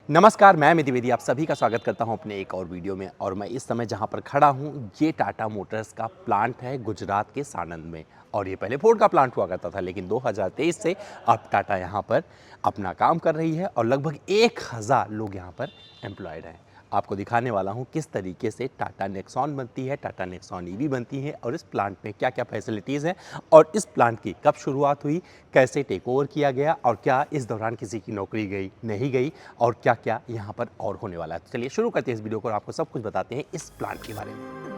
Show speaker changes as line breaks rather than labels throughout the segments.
नमस्कार, मैं अमित द्विवेदी आप सभी का स्वागत करता हूं अपने एक और वीडियो में। और मैं इस समय जहां पर खड़ा हूं ये टाटा मोटर्स का प्लांट है गुजरात के सानंद में। और ये पहले फोर्ड का प्लांट हुआ करता था, लेकिन 2023 से अब टाटा यहां पर अपना काम कर रही है और लगभग 1000 लोग यहां पर एम्प्लॉयड हैं। आपको दिखाने वाला हूं किस तरीके से टाटा नेक्सॉन बनती है, टाटा नेक्सॉन ईवी बनती है और इस प्लांट में क्या क्या फैसिलिटीज़ हैं और इस प्लांट की कब शुरुआत हुई, कैसे टेक ओवर किया गया और क्या इस दौरान किसी की नौकरी गई नहीं गई और क्या क्या यहाँ पर और होने वाला है। तो चलिए शुरू करते हैं इस वीडियो को और आपको सब कुछ बताते हैं इस प्लांट के बारे में।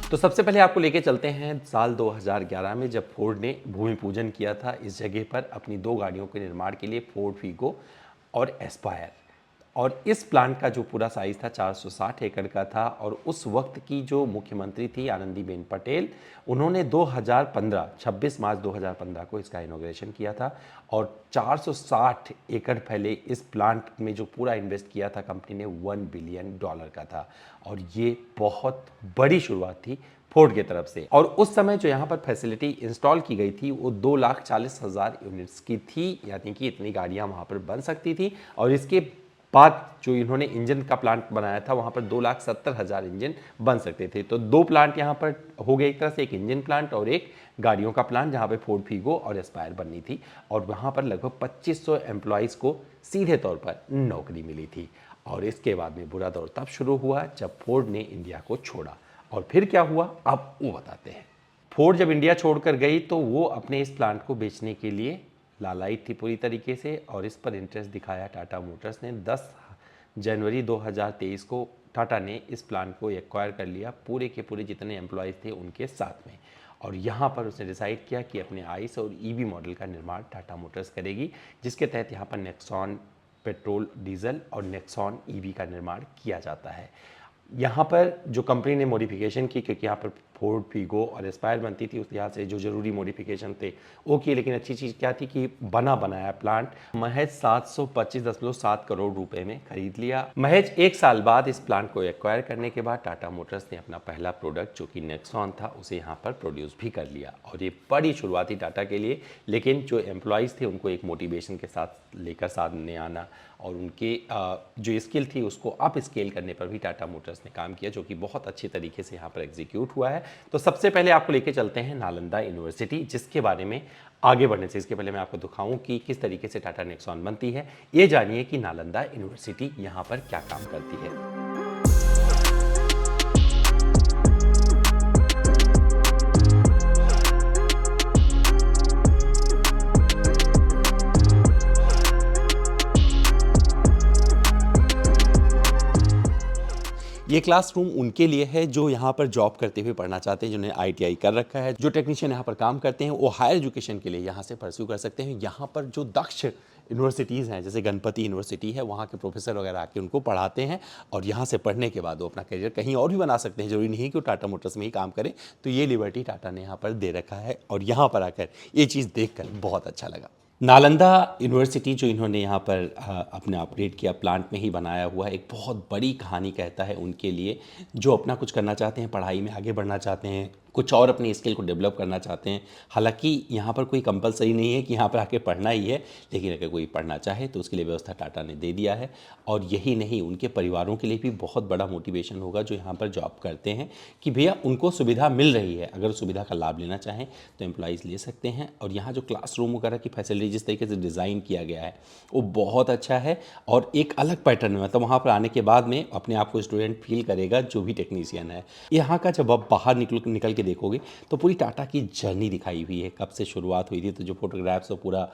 तो सबसे पहले आपको लेके चलते हैं साल 2011 में, जब फोर्ड ने भूमि पूजन किया था इस जगह पर अपनी दो गाड़ियों के निर्माण के लिए, फोर्ड फीगो और एस्पायर। और इस प्लांट का जो पूरा साइज़ था 460 एकड़ का था। और उस वक्त की जो मुख्यमंत्री थी आनंदीबेन पटेल, उन्होंने 26 मार्च 2015 को इसका इनॉग्रेशन किया था। और 460 एकड़ फैले इस प्लांट में जो पूरा इन्वेस्ट किया था कंपनी ने $1 बिलियन का था। और ये बहुत बड़ी शुरुआत थी फोर्ड की तरफ से। और उस समय जो यहाँ पर फैसिलिटी इंस्टॉल की गई थी वो 2,40,000 यूनिट्स की थी, यानी कि इतनी गाड़ियाँ वहाँ पर बन सकती थी। और इसके बाद जो इन्होंने इंजन का प्लांट बनाया था वहाँ पर 2,70,000 इंजन बन सकते थे। तो दो प्लांट यहाँ पर हो गए एक तरह से, एक इंजन प्लांट और एक गाड़ियों का प्लांट, जहाँ पे फोर्ड फीगो और एस्पायर बननी थी। और वहाँ पर लगभग 2500 एम्प्लॉयज़ को सीधे तौर पर नौकरी मिली थी। और इसके बाद में बुरा दौर तब शुरू हुआ जब फोर्ड ने इंडिया को छोड़ा। और फिर क्या हुआ अब वो बताते हैं। फोर्ड जब इंडिया छोड़कर गई तो वो अपने इस प्लांट को बेचने के लिए लालायित थी पूरी तरीके से। और इस पर इंटरेस्ट दिखाया टाटा मोटर्स ने। 10 जनवरी 2023 को टाटा ने इस प्लांट को एक्वायर कर लिया, पूरे के पूरे जितने एम्प्लॉयज़ थे उनके साथ में। और यहाँ पर उसने डिसाइड किया कि अपने आइस और ईवी मॉडल का निर्माण टाटा मोटर्स करेगी, जिसके तहत यहाँ पर नेक्सॉन पेट्रोल डीजल और नेक्सॉन ईवी का निर्माण किया जाता है। यहाँ पर जो कंपनी ने मॉडिफिकेशन की, क्योंकि यहाँ पर फोर्ड फीगो और एस्पायर बनती थी, उस लिहाज से जो जरूरी मॉडिफिकेशन थे वो किए। लेकिन अच्छी चीज़ क्या थी कि बना बनाया प्लांट महज 725.7 करोड़ रुपए में खरीद लिया। महज एक साल बाद इस प्लांट को एक्वायर करने के बाद टाटा मोटर्स ने अपना पहला प्रोडक्ट जो कि नेक्सॉन था उसे यहाँ पर प्रोड्यूस भी कर लिया। और ये बड़ी शुरुआत थी टाटा के लिए। लेकिन जो एम्प्लॉयज़ थे उनको एक मोटिवेशन के साथ लेकर सामने आना और उनके जो स्किल थी उसको अप स्केल करने पर भी टाटा मोटर्स ने काम किया, जो कि बहुत अच्छे तरीके से यहाँ पर एग्जीक्यूट हुआ है। तो सबसे पहले आपको लेके चलते हैं नालंदा यूनिवर्सिटी, जिसके बारे में आगे बढ़ने से इसके पहले मैं आपको दिखाऊं कि किस तरीके से टाटा नेक्सॉन बनती है। ये जानिए कि नालंदा यूनिवर्सिटी यहाँ पर क्या काम करती है। ये क्लासरूम उनके लिए है जो यहाँ पर जॉब करते हुए पढ़ना चाहते हैं, जिन्होंने ITI कर रखा है। जो टेक्नीशियन यहाँ पर काम करते हैं वो हायर एजुकेशन के लिए यहाँ से परस्यू कर सकते हैं। यहाँ पर जो दक्ष यूनिवर्सिटीज़ हैं जैसे गणपति यूनिवर्सिटी है, वहाँ के प्रोफेसर वगैरह आके उनको पढ़ाते हैं। और यहाँ से पढ़ने के बाद वो अपना करियर कहीं और भी बना सकते हैं, जरूरी नहीं कि वो टाटा मोटर्स में ही काम करें। तो ये लिबर्टी टाटा ने यहाँ पर दे रखा है और यहाँ पर आकर ये चीज़ देख कर बहुत अच्छा लगा। नालंदा यूनिवर्सिटी जो इन्होंने यहाँ पर अपने ऑपरेट किया प्लांट में ही बनाया हुआ है, एक बहुत बड़ी कहानी कहता है उनके लिए जो अपना कुछ करना चाहते हैं, पढ़ाई में आगे बढ़ना चाहते हैं, कुछ और अपनी स्किल को डेवलप करना चाहते हैं। हालांकि यहाँ पर कोई कंपलसरी नहीं है कि यहाँ पर आके पढ़ना ही है, लेकिन अगर कोई पढ़ना चाहे तो उसके लिए व्यवस्था टाटा ने दे दिया है। और यही नहीं, उनके परिवारों के लिए भी बहुत बड़ा मोटिवेशन होगा जो यहाँ पर जॉब करते हैं कि भैया उनको सुविधा मिल रही है, अगर सुविधा का लाभ लेना चाहें तो एम्प्लॉयज़ ले सकते हैं। और यहाँ जो क्लासरूम वगैरह की फैसिलिटी जिस तरीके से डिज़ाइन किया गया है वो बहुत अच्छा है और एक अलग पैटर्न में, मतलब वहाँ पर आने के बाद में अपने आप को स्टूडेंट फील करेगा जो भी टेक्नीशियन है। यहाँ का जब आप बाहर निकल के देखोगे तो पूरी टाटा की जर्नी दिखाई हुई है, कब से शुरुआत हुई थी। तो जो फोटोग्राफ्स और पूरा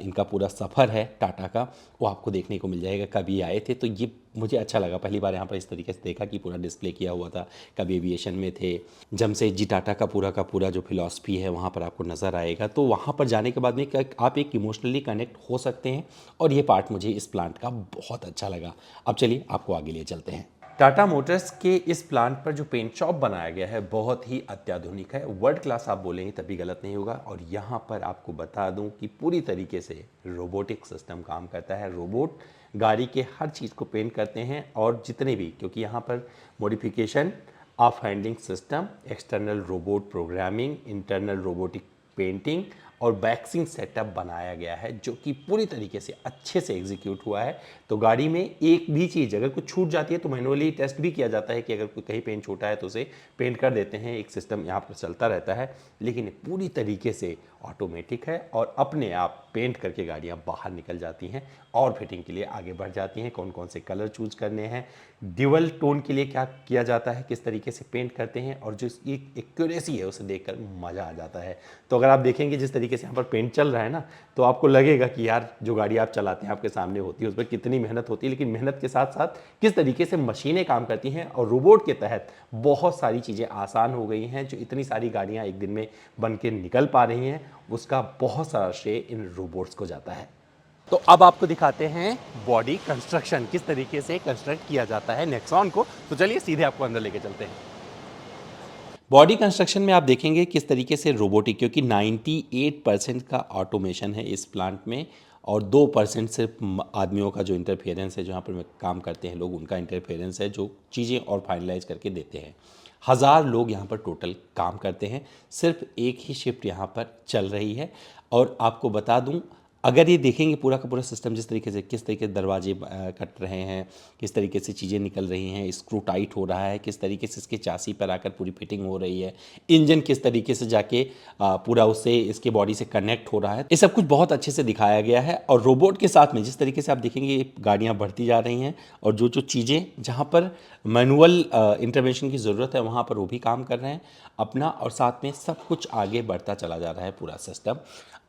इनका पूरा सफ़र है टाटा का वो आपको देखने को मिल जाएगा। कभी आए थे तो ये मुझे अच्छा लगा, पहली बार यहाँ पर इस तरीके से देखा कि पूरा डिस्प्ले किया हुआ था। कभी एविएशन में थे, जमशेदजी टाटा का पूरा जो फिलॉसफी है वहाँ पर आपको नज़र आएगा। तो वहाँ पर जाने के बाद में आप एक इमोशनली कनेक्ट हो सकते हैं और ये पार्ट मुझे इस प्लांट का बहुत अच्छा लगा। अब चलिए आपको आगे लिए चलते हैं। टाटा मोटर्स के इस प्लांट पर जो पेंट शॉप बनाया गया है बहुत ही अत्याधुनिक है, वर्ल्ड क्लास आप बोलेंगे तभी गलत नहीं होगा। और यहाँ पर आपको बता दूं कि पूरी तरीके से रोबोटिक सिस्टम काम करता है। रोबोट गाड़ी के हर चीज़ को पेंट करते हैं और जितने भी, क्योंकि यहाँ पर modification of handling system, external robot programming, internal robotic painting और वैक्सिंग सेटअप बनाया गया है जो कि पूरी तरीके से अच्छे से एग्जीक्यूट हुआ है। तो गाड़ी में एक भी चीज़ अगर कुछ छूट जाती है तो मैनुअली टेस्ट भी किया जाता है कि अगर कोई कहीं पेंट छूटा है तो उसे पेंट कर देते हैं, एक सिस्टम यहाँ पर चलता रहता है। लेकिन ये पूरी तरीके से ऑटोमेटिक है और अपने आप पेंट करके गाड़ियाँ बाहर निकल जाती हैं और फिटिंग के लिए आगे बढ़ जाती हैं। कौन कौन से कलर चूज करने हैं, ड्यूअल टोन के लिए क्या किया जाता है, किस तरीके से पेंट करते हैं, और जो इसकी एक्यूरेसी है उसे देखकर मज़ा आ जाता है। तो अगर आप देखेंगे जिस तरीके से यहाँ पर पेंट चल रहा है ना, तो आपको लगेगा कि यार जो गाड़ी आप चलाते हैं आपके सामने होती है उस पर कितनी मेहनत होती है, लेकिन मेहनत के साथ साथ किस तरीके से मशीनें काम करती हैं और रोबोट के तहत बहुत सारी चीज़ें आसान हो गई हैं। जो इतनी सारी गाड़ियाँ एक दिन में बन के निकल पा रही हैं उसका बहुत सारा श्रेय इन रोबोट्स को जाता है। तो अब आपको दिखाते हैं बॉडी कंस्ट्रक्शन, किस तरीके से कंस्ट्रक्ट किया जाता है नेक्सॉन को। तो चलिए सीधे आपको अंदर लेके चलते हैं। बॉडी कंस्ट्रक्शन में आप देखेंगे किस तरीके से रोबोटिक, क्योंकि 98% का ऑटोमेशन है इस प्लांट में और 2% सिर्फ आदमियों का जो इंटरफेरेंस है, जहाँ पर काम करते हैं लोग, उनका इंटरफेरेंस है जो चीज़ें और फाइनलाइज करके देते हैं। 1000 लोग यहाँ पर टोटल काम करते हैं, सिर्फ एक ही शिफ्ट यहाँ पर चल रही है। और आपको बता दूँ, अगर ये देखेंगे पूरा का पूरा सिस्टम जिस तरीके से, किस तरीके से दरवाजे कट रहे हैं, किस तरीके से चीज़ें निकल रही हैं, स्क्रू टाइट हो रहा है, किस तरीके से इसके चासी पर आकर पूरी फिटिंग हो रही है, इंजन किस तरीके से जाके पूरा उससे इसके बॉडी से कनेक्ट हो रहा है, ये सब कुछ बहुत अच्छे से दिखाया गया है। और रोबोट के साथ में जिस तरीके से आप देखेंगे गाड़ियाँ बढ़ती जा रही हैं और जो जो चीज़ें जहाँ पर मैनुअल इंटरवेंशन की ज़रूरत है वहाँ पर वो भी काम कर रहे हैं अपना, और साथ में सब कुछ आगे बढ़ता चला जा रहा है पूरा सिस्टम।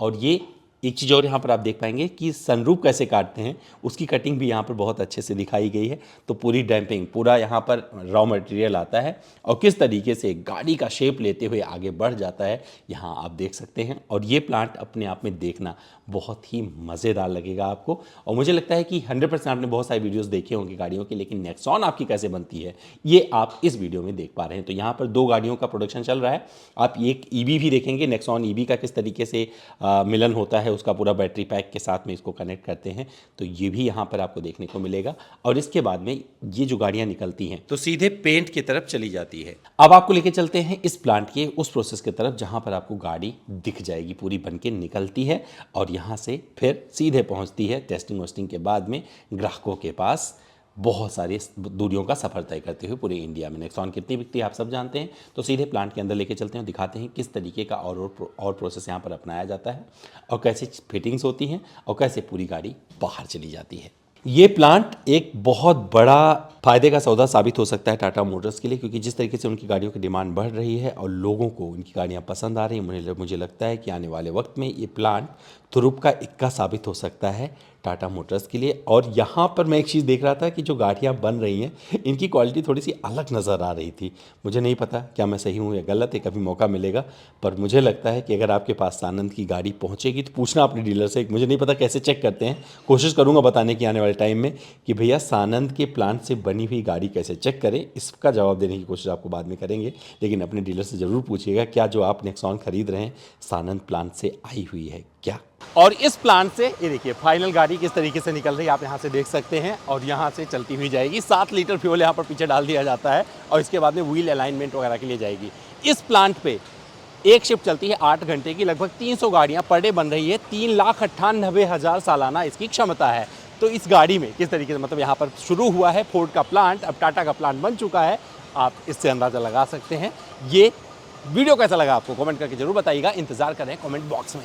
और ये एक चीज़ और यहाँ पर आप देख पाएंगे कि सनरूफ कैसे काटते हैं, उसकी कटिंग भी यहाँ पर बहुत अच्छे से दिखाई गई है। तो पूरी डैम्पिंग, पूरा यहाँ पर रॉ मटेरियल आता है और किस तरीके से गाड़ी का शेप लेते हुए आगे बढ़ जाता है, यहाँ आप देख सकते हैं। और ये प्लांट अपने आप में देखना बहुत ही मज़ेदार लगेगा आपको। और मुझे लगता है कि 100% आपने बहुत सारी वीडियोज़ देखे होंगे गाड़ियों की, लेकिन नेक्सॉन आपकी कैसे बनती है ये आप इस वीडियो में देख पा रहे हैं। तो यहाँ पर 2 गाड़ियों का प्रोडक्शन चल रहा है। आप एक ईवी भी देखेंगे, नेक्सॉन ईवी का किस तरीके से मिलन होता है, उसका पूरा बैटरी पैक के साथ में इसको कनेक्ट करते हैं, तो ये भी यहाँ पर आपको देखने को मिलेगा। और इसके बाद में ये जो गाड़ियाँ निकलती हैं तो सीधे पेंट की तरफ चली जाती है। अब आपको लेके चलते हैं इस प्लांट के उस प्रोसेस की तरफ जहाँ पर आपको गाड़ी दिख जाएगी पूरी बन के निकलती है और यहाँ से फिर सीधे पहुँचती है टेस्टिंग वेस्टिंग के बाद में ग्राहकों के पास, बहुत सारी दूरियों का सफर तय करते हुए पूरे इंडिया में। नेक्सॉन कितनी बिकती है आप सब जानते हैं। तो सीधे प्लांट के अंदर लेके चलते हैं और दिखाते हैं किस तरीके का और प्रोसेस यहाँ पर अपनाया जाता है और कैसे फिटिंग्स होती हैं और कैसे पूरी गाड़ी बाहर चली जाती है। ये प्लांट एक बहुत बड़ा फायदे का सौदा साबित हो सकता है टाटा मोटर्स के लिए, क्योंकि जिस तरीके से उनकी गाड़ियों की डिमांड बढ़ रही है और लोगों को उनकी गाड़ियाँ पसंद आ रही हैं, मुझे लगता है कि आने वाले वक्त में ये प्लांट तुरुप का इक्का साबित हो सकता है टाटा मोटर्स के लिए। और यहाँ पर मैं एक चीज़ देख रहा था कि जो गाड़ियाँ बन रही हैं इनकी क्वालिटी थोड़ी सी अलग नज़र आ रही थी। मुझे नहीं पता क्या मैं सही हूँ या गलत है, कभी मौका मिलेगा, पर मुझे लगता है कि अगर आपके पास सानंद की गाड़ी पहुँचेगी तो पूछना अपने डीलर से। मुझे नहीं पता कैसे चेक करते हैं, कोशिश करूँगा बताने की आने वाले टाइम में कि भैया सानंद के प्लांट से बनी हुई गाड़ी कैसे चेक करें, इसका जवाब देने की कोशिश आपको बाद में करेंगे। लेकिन अपने डीलर से ज़रूर पूछिएगा क्या जो आप नेक्सॉन खरीद रहे हैं सानंद प्लांट से आई हुई है क्या। और इस प्लांट से ये देखिए फाइनल गाड़ी किस तरीके से निकल रही है आप यहाँ से देख सकते हैं। और यहाँ से चलती हुई जाएगी, 7 लीटर फ्यूल यहाँ पर पीछे डाल दिया जाता है और इसके बाद में व्हील अलाइनमेंट वगैरह के लिए जाएगी। इस प्लांट पे एक शिफ्ट चलती है 8 घंटे की, लगभग 300 गाड़ियाँ पर डे बन रही है। 3,98,000 सालाना इसकी क्षमता है। तो इस गाड़ी में किस तरीके से, मतलब यहाँ पर शुरू हुआ है फोर्ड का प्लांट, अब टाटा का प्लांट बन चुका है, आप इससे अंदाज़ा लगा सकते हैं। ये वीडियो कैसा लगा आपको कमेंट करके जरूर बताइएगा, इंतजार करें कमेंट बॉक्स में।